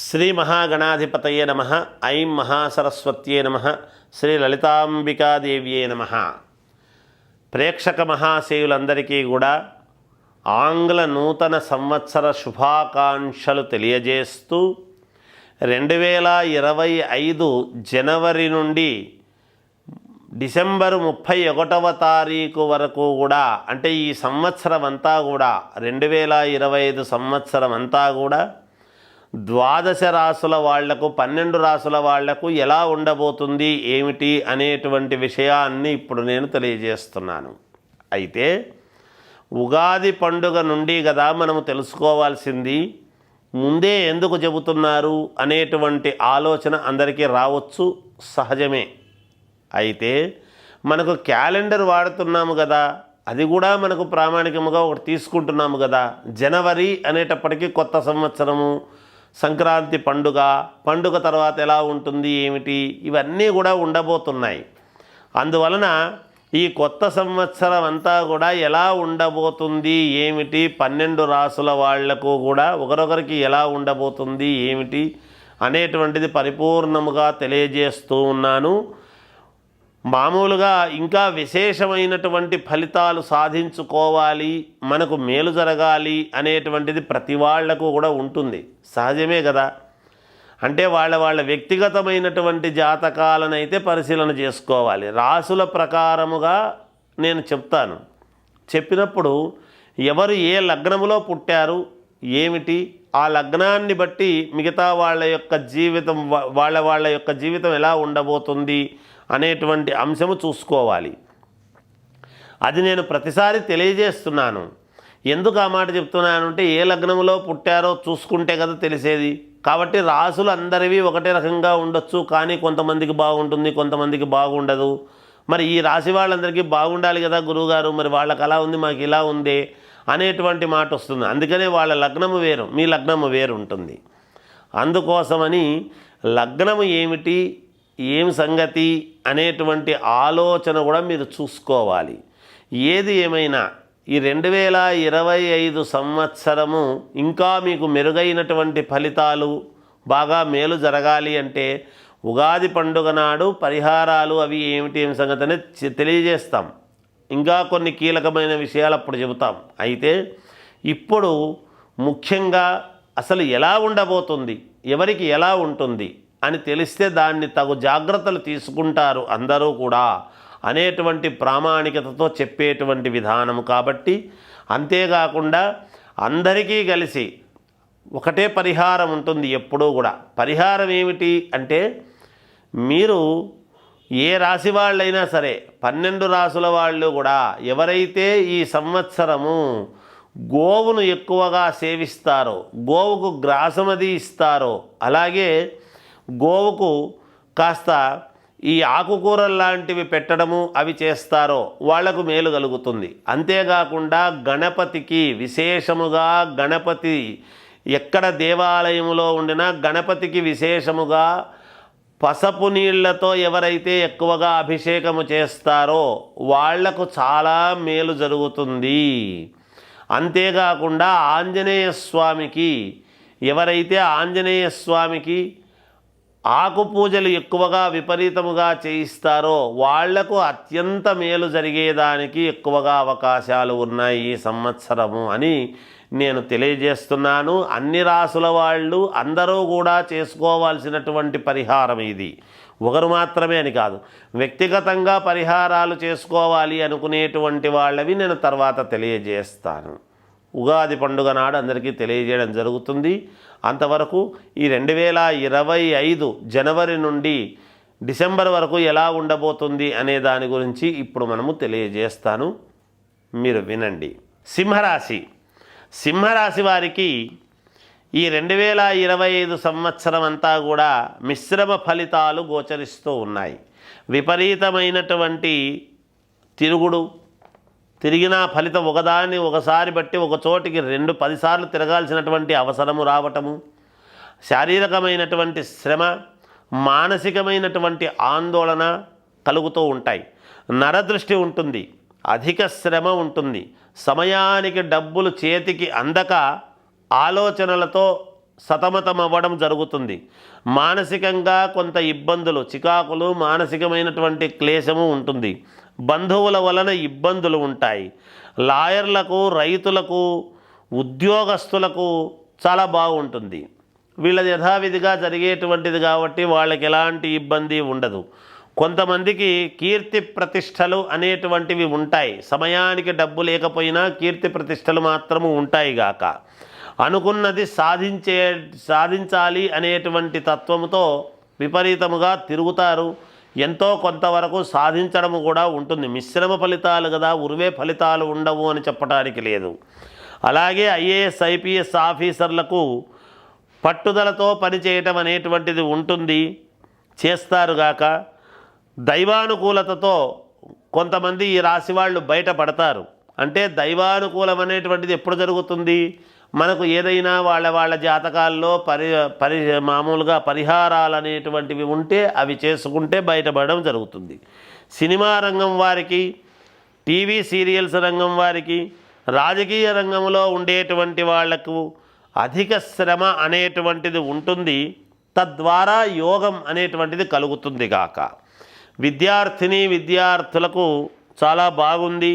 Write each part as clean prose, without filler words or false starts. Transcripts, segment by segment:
శ్రీ మహాగణాధిపతయే నమ. ఐం మహాసరస్వత్యే నమ. శ్రీ లలితాంబికాదేవ్యే నమ. ప్రేక్షక మహాశయులందరికీ కూడా ఆంగ్ల నూతన సంవత్సర శుభాకాంక్షలు తెలియజేస్తూ 2025 జనవరి నుండి డిసెంబర్ 31వ తారీఖు వరకు కూడా, అంటే ఈ సంవత్సరం అంతా కూడా 2025 సంవత్సరం అంతా కూడా ద్వాదశ రాసుల వాళ్లకు 12 రాసుల వాళ్లకు ఎలా ఉండబోతుంది ఏమిటి అనేటువంటి విషయాన్ని ఇప్పుడు నేను తెలియజేస్తున్నాను. అయితే ఉగాది పండుగ నుండి కదా మనము తెలుసుకోవాల్సింది. ముందే ఎందుకు చెబుతున్నారు అనేటువంటి ఆలోచన అందరికీ రావచ్చు, సహజమే. అయితే మనకు క్యాలెండర్ వాడుతున్నాము కదా, అది కూడా మనకు ప్రామాణికముగా ఒకటి తీసుకుంటున్నాము కదా. జనవరి అనేటప్పటికీ కొత్త సంవత్సరము, సంక్రాంతి పండుగ తర్వాత ఎలా ఉంటుంది ఏమిటి, ఇవన్నీ కూడా ఉండబోతున్నాయి. అందువలన ఈ కొత్త సంవత్సరం అంతా కూడా ఎలా ఉండబోతుంది ఏమిటి, 12 రాసుల వాళ్లకు కూడా ఒకరొకరికి ఎలా ఉండబోతుంది ఏమిటి అనేటువంటిది పరిపూర్ణముగా తెలియజేస్తూ ఉన్నాను. మామూలుగా ఇంకా విశేషమైనటువంటి ఫలితాలు సాధించుకోవాలి, మనకు మేలు జరగాలి అనేటువంటిది ప్రతి వాళ్లకు కూడా ఉంటుంది, సహజమే కదా. అంటే వాళ్ళ వ్యక్తిగతమైనటువంటి జాతకాలను అయితే పరిశీలన చేసుకోవాలి. రాసుల ప్రకారముగా నేను చెప్తాను. చెప్పినప్పుడు ఎవరు ఏ లగ్నములో పుట్టారు ఏమిటి, ఆ లగ్నాన్ని బట్టి మిగతా వాళ్ళ యొక్క జీవితం వాళ్ళ యొక్క జీవితం ఎలా ఉండబోతుంది అనేటువంటి అంశము చూసుకోవాలి. అది నేను ప్రతిసారి తెలియజేస్తున్నాను. ఎందుకు ఆ మాట చెప్తున్నాను అంటే, ఏ లగ్నంలో పుట్టారో చూసుకుంటే కదా తెలిసేది. కాబట్టి రాసులు అందరివి ఒకటే రకంగా ఉండొచ్చు, కానీ కొంతమందికి బాగుంటుంది, కొంతమందికి బాగుండదు. మరి ఈ రాశి వాళ్ళందరికీ బాగుండాలి కదా గురువుగారు, మరి వాళ్ళకి అలా ఉంది మాకు ఇలా ఉంది అనేటువంటి మాట వస్తుంది. అందుకనే వాళ్ళ లగ్నము వేరు, మీ లగ్నము వేరు ఉంటుంది. అందుకోసమని లగ్నము ఏమిటి, ఏం సంగతి అనేటువంటి ఆలోచన కూడా మీరు చూసుకోవాలి. ఏది ఏమైనా ఈ 2025 సంవత్సరము ఇంకా మీకు మెరుగైనటువంటి ఫలితాలు, బాగా మేలు జరగాలి అంటే ఉగాది పండుగ నాడు పరిహారాలు అవి ఏం సంగతి అనేది తెలియజేస్తాం. ఇంకా కొన్ని కీలకమైన విషయాలు అప్పుడు చెబుతాం. అయితే ఇప్పుడు ముఖ్యంగా అసలు ఎలా ఉండబోతుంది, ఎవరికి ఎలా ఉంటుంది అని తెలిస్తే దాన్ని తగు జాగ్రత్తలు తీసుకుంటారు అందరూ కూడా అనేటువంటి ప్రామాణికతతో చెప్పేటువంటి విధానము. కాబట్టి అంతేకాకుండా అందరికీ కలిసి ఒకటే పరిహారం ఉంటుంది ఎప్పుడూ కూడా. పరిహారం ఏమిటి అంటే, మీరు ఏ రాశి వాళ్ళైనా సరే 12 రాసుల వాళ్ళు కూడా ఎవరైతే ఈ సంవత్సరము గోవును ఎక్కువగా సేవిస్తారో, గోవుకు గ్రాసమది ఇస్తారో, అలాగే గోవుకు కాస్త ఈ ఆకుకూరలు లాంటివి పెట్టడము అవి చేస్తారో వాళ్లకు మేలు కలుగుతుంది. అంతేకాకుండా గణపతికి విశేషముగా, గణపతి ఎక్కడ దేవాలయములో ఉండినా గణపతికి విశేషముగా పసుపు నీళ్లతో ఎవరైతే ఎక్కువగా అభిషేకము చేస్తారో వాళ్లకు చాలా మేలు జరుగుతుంది. అంతేకాకుండా ఆంజనేయ స్వామికి ఎవరైతే ఆంజనేయ స్వామికి ఆకు పూజలు ఎక్కువగా విపరీతముగా చేయిస్తారో వాళ్లకు అత్యంత మేలు జరిగేదానికి ఎక్కువగా అవకాశాలు ఉన్నాయి ఈ సంవత్సరము అని నేను తెలియజేస్తున్నాను. అన్ని రాసుల వాళ్ళు అందరూ కూడా చేసుకోవాల్సినటువంటి పరిహారం ఇది. ఒకరు మాత్రమే అని కాదు, వ్యక్తిగతంగా పరిహారాలు చేసుకోవాలి అనుకునేటువంటి వాళ్ళవి నేను తర్వాత తెలియజేస్తాను. ఉగాది పండుగ నాడు అందరికీ తెలియజేయడం జరుగుతుంది. అంతవరకు ఈ 2025 జనవరి నుండి డిసెంబర్ వరకు ఎలా ఉండబోతుంది అనే దాని గురించి ఇప్పుడు మనము తెలియజేస్తాను, మీరు వినండి. సింహరాశి వారికి ఈ 2025 సంవత్సరం అంతా కూడా మిశ్రమ ఫలితాలు గోచరిస్తూ ఉన్నాయి. విపరీతమైనటువంటి తిరిగినా ఫలితం ఒకదాన్ని ఒకసారి బట్టి ఒక చోటికి 10 సార్లు తిరగాల్సినటువంటి అవసరము రావటము, శారీరకమైనటువంటి శ్రమ, మానసికమైనటువంటి ఆందోళన కలుగుతూ ఉంటాయి. నరదృష్టి ఉంటుంది, అధిక శ్రమ ఉంటుంది, సమయానికి డబ్బులు చేతికి అందక ఆలోచనలతో సతమతం అవ్వడం జరుగుతుంది. మానసికంగా కొంత ఇబ్బందులు, చికాకులు, మానసికమైనటువంటి క్లేశము ఉంటుంది. బంధువుల వలన ఇబ్బందులు ఉంటాయి. లాయర్లకు, రైతులకు, ఉద్యోగస్తులకు చాలా బాగుంటుంది. వీళ్ళది యథావిధిగా జరిగేటువంటిది కాబట్టి వాళ్ళకి ఎలాంటి ఇబ్బంది ఉండదు. కొంతమందికి కీర్తి ప్రతిష్టలు అనేటువంటివి ఉంటాయి. సమయానికి డబ్బు లేకపోయినా కీర్తి ప్రతిష్టలు మాత్రము ఉంటాయి గాక అనుకున్నది సాధించాలి అనేటువంటి తత్వముతో విపరీతముగా తిరుగుతారు. ఎంతో కొంతవరకు సాధించడము కూడా ఉంటుంది. మిశ్రమ ఫలితాలు కదా, ఉరివే ఫలితాలు ఉండవు అని చెప్పడానికి లేదు. అలాగే ఐఏఎస్, ఐపీఎస్ ఆఫీసర్లకు పట్టుదలతో పనిచేయటం అనేటువంటిది ఉంటుంది, చేస్తారుగాక. దైవానుకూలతతో కొంతమంది ఈ రాశి వాళ్ళు బయటపడతారు. అంటే దైవానుకూలం అనేటువంటిది ఎప్పుడు జరుగుతుంది? మనకు ఏదైనా వాళ్ళ జాతకాల్లో మామూలుగా పరిహారాలు అనేటువంటివి ఉంటే అవి చేసుకుంటే బయటపడడం జరుగుతుంది. సినిమా రంగం వారికి, టీవీ సీరియల్స్ రంగం వారికి, రాజకీయ రంగంలో ఉండేటువంటి వాళ్లకు అధిక శ్రమ అనేటువంటిది ఉంటుంది. తద్వారా యోగం అనేటువంటిది కలుగుతుంది గాక. విద్యార్థులకు చాలా బాగుంది.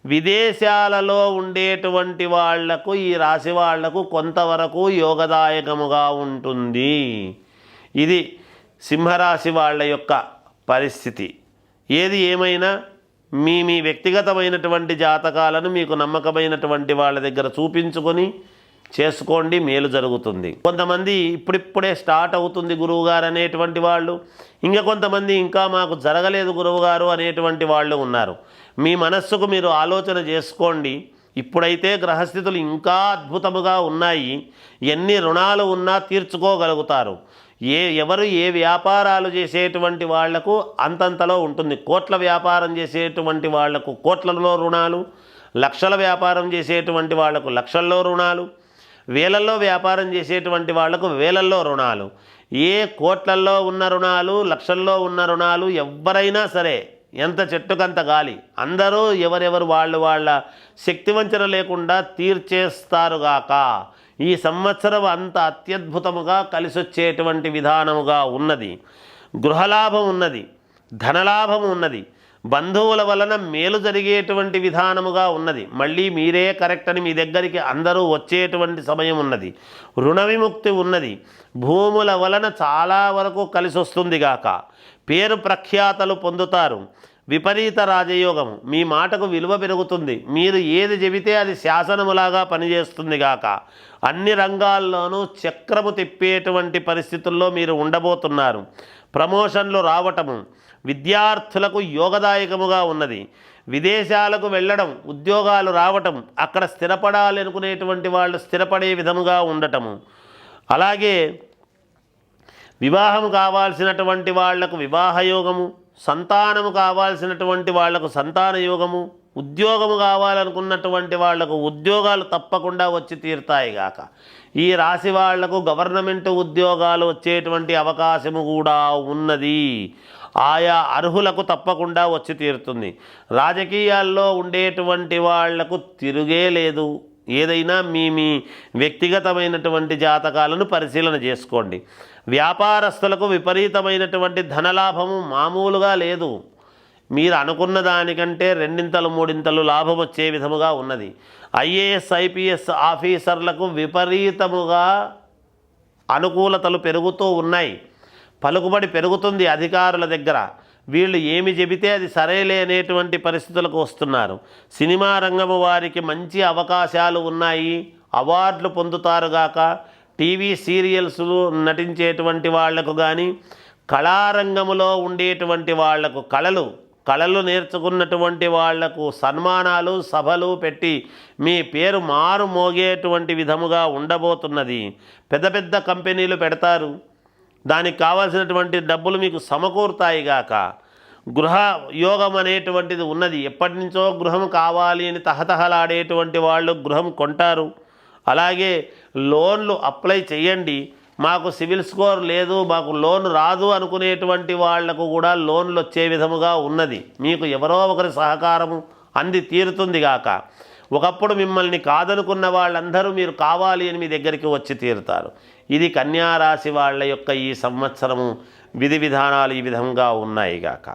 విదేశాలలో ఉండేటువంటి వాళ్లకు, ఈ రాశి వాళ్లకు కొంతవరకు యోగదాయకముగా ఉంటుంది. ఇది సింహరాశి వాళ్ళ యొక్క పరిస్థితి. ఏది ఏమైనా మీ వ్యక్తిగతమైనటువంటి జాతకాలను మీకు నమ్మకమైనటువంటి వాళ్ళ దగ్గర చూపించుకొని చేసుకోండి, మేలు జరుగుతుంది. కొంతమంది ఇప్పుడిప్పుడే స్టార్ట్ అవుతుంది గురువుగారు అనేటువంటి వాళ్ళు, ఇంకా కొంతమంది ఇంకా మాకు జరగలేదు గురువుగారు అనేటువంటి వాళ్ళు ఉన్నారు. మీ మనస్సుకు మీరు ఆలోచన చేసుకోండి. ఇప్పుడైతే గ్రహస్థితులు ఇంకా అద్భుతముగా ఉన్నాయి. ఎన్ని రుణాలు ఉన్నా తీర్చుకోగలుగుతారు. ఎవరు ఏ వ్యాపారాలు చేసేటువంటి వాళ్లకు అంతంతలో ఉంటుంది. కోట్ల వ్యాపారం చేసేటువంటి వాళ్లకు కోట్లలో రుణాలు, లక్షల వ్యాపారం చేసేటువంటి వాళ్లకు లక్షల్లో రుణాలు, వేలల్లో వ్యాపారం చేసేటువంటి వాళ్లకు వేలల్లో రుణాలు. ఏ కోట్లల్లో ఉన్న రుణాలు, లక్షల్లో ఉన్న రుణాలు ఎవరైనా సరే, ఎంత చెట్టుకంత గాలి, అందరూ ఎవరెవరు వాళ్ళ శక్తివంచన లేకుండా తీర్చేస్తారుగాక. ఈ సంవత్సరం అంత అత్యద్భుతముగా కలిసొచ్చేటువంటి విధానముగా ఉన్నది. గృహలాభం ఉన్నది, ధనలాభం ఉన్నది, బంధువుల వలన మేలు జరిగేటువంటి విధానముగా ఉన్నది. మళ్ళీ మీరే కరెక్ట్ అని మీ దగ్గరికి అందరూ వచ్చేటువంటి సమయం ఉన్నది. రుణ విముక్తి ఉన్నది. భూముల వలన చాలా వరకు కలిసి వస్తుంది గాక. పేరు ప్రఖ్యాతలు పొందుతారు. విపరీత రాజయోగము, మీ మాటకు విలువ పెరుగుతుంది. మీరు ఏది చెబితే అది శాసనములాగా పనిచేస్తుంది గాక. అన్ని రంగాల్లోనూ చక్రము తిప్పేటువంటి పరిస్థితుల్లో మీరు ఉండబోతున్నారు. ప్రమోషన్లు రావటము విద్యార్థులకు యోగదాయకముగా ఉన్నది. విదేశాలకు వెళ్ళడం, ఉద్యోగాలు రావటం, అక్కడ స్థిరపడాలి అనుకునేటువంటి వాళ్ళు స్థిరపడే విధముగా ఉండటము, అలాగే వివాహం కావాల్సినటువంటి వాళ్లకు వివాహయోగము, సంతానము కావాల్సినటువంటి వాళ్లకు సంతాన యోగము, ఉద్యోగము కావాలనుకున్నటువంటి వాళ్లకు ఉద్యోగాలు తప్పకుండా వచ్చి తీరుతాయి గాక. ఈ రాశి వాళ్లకు గవర్నమెంట్ ఉద్యోగాలు వచ్చేటువంటి అవకాశము కూడా ఉన్నది. ఆయా అర్హులకు తప్పకుండా వచ్చి తీరుతుంది. రాజకీయాల్లో ఉండేటువంటి వాళ్లకు తిరుగే లేదు. ఏదైనా మీ వ్యక్తిగతమైనటువంటి జాతకాలను పరిశీలన చేసుకోండి. వ్యాపారస్తులకు విపరీతమైనటువంటి ధనలాభము మామూలుగా లేదు. మీరు అనుకున్న దానికంటే రెండింతలు మూడింతలు లాభం వచ్చే విధముగా ఉన్నది. ఐఏఎస్, ఐపీఎస్ ఆఫీసర్లకు విపరీతముగా అనుకూలతలు పెరుగుతూ ఉన్నాయి. పలుకుబడి పెరుగుతుంది అధికారుల దగ్గర. వీళ్ళు ఏమి చెబితే అది సరేలే అనేటువంటి పరిస్థితులకు వస్తున్నారు. సినిమా రంగము వారికి మంచి అవకాశాలు ఉన్నాయి. అవార్డులు పొందుతారుగాక. టీవీ సీరియల్స్లు నటించేటువంటి వాళ్లకు కానీ, కళారంగములో ఉండేటువంటి వాళ్లకు, కళలు నేర్చుకున్నటువంటి వాళ్లకు సన్మానాలు, సభలు పెట్టి మీ పేరు మారు మోగేటువంటి విధముగా ఉండబోతున్నది. పెద్ద పెద్ద కంపెనీలు పెడతారు. దానికి కావాల్సినటువంటి డబ్బులు మీకు సమకూరుతాయిగాక. గృహ యోగం అనేటువంటిది ఉన్నది. ఎప్పటి నుంచో గృహం కావాలి అని తహతహలాడేటువంటి వాళ్ళు గృహం కొంటారు. అలాగే లోన్లు అప్లై చేయండి. మాకు సివిల్ స్కోర్ లేదు, మాకు లోన్ రాదు అనుకునేటువంటి వాళ్లకు కూడా లోన్లు వచ్చే విధముగా ఉన్నది. మీకు ఎవరో ఒకరి సహకారము అంది తీరుతుంది గాక. ఒకప్పుడు మిమ్మల్ని కాదనుకున్న వాళ్ళందరూ మీరు కావాలి అని మీ దగ్గరికి వచ్చి తీరుతారు. ఇది కన్యా రాశి వాళ్ళ యొక్క ఈ సంవత్సరము విధి విధానాలు ఈ విధంగా ఉన్నాయి గాక.